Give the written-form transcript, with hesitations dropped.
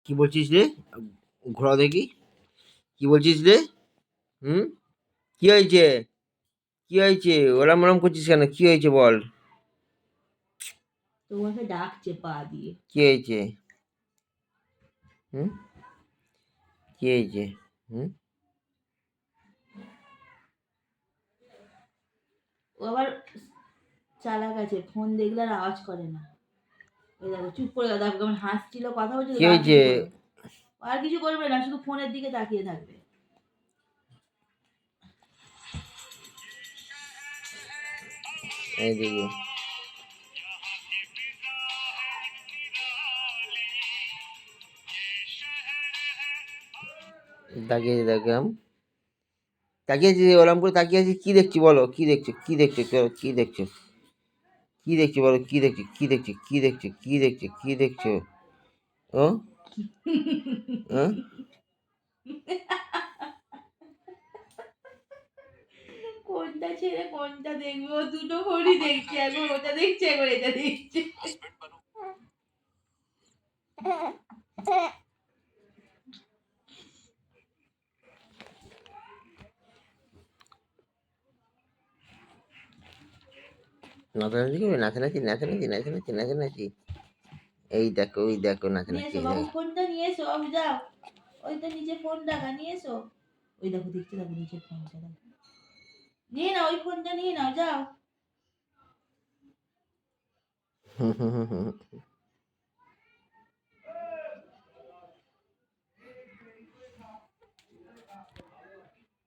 কি বলছিস রে? ঘোরা দেখি। কি বলছিস রে? হুম? কি হয়েছে? কি হয়েছে? ওরম ওরম করছিস কেন? কি হয়েছে বল? তোমাকে ডাকছে পা দিয়ে। কি হয়েছে? হুম? কি হয়েছে? হুম? ও আবার চালাক আছে, ফোন দেখলে আর আওয়াজ করে না। ওই দেখো চুপ করে গেল, কেমন হাসছিল, কথা বলছিল, কি আর হয়েছে? কিছু করবে না। আর কিছু করবে না, শুধু ফোনের দিকে তাকিয়ে থাকবে। এই দেখি। তাকিয়ে দেখলাম। তাকিয়েছি ওরম করে তাকিয়ে আছি। কি দেখছি বলো? কি দেখছো? কি দেখছো? কি দেখছো? কি দেখছো বলো? কি দেখছো? কি দেখছো? কি দেখছো? কি দেখছো? কি দেখছো? ও? হ্যাঁ? কোনটা ছেড়ে কোনটা দেখবো, দুটো ফোনই দেখছি, একবার ওটা দেখছি, একবার এটা দেখছি। নাচানাচি করবে? নাচানাচি, নাচানাচি, নাচানাচি, নাচানাচি। এই দেখো, ওই দেখো নিয়ে নাচানাচি। এসো এই বাবু, দেখো। ফোনটা নিয়ে এসো বাবু, যাও। ওই তো নিচে ফোন রাখা, নিয়ে এসো। ওই দেখো দেখতে থাকো নিচে ফোনটা, দেখো। নিয়ে নাও, ওই ফোনটা নিয়ে নাও, যাও।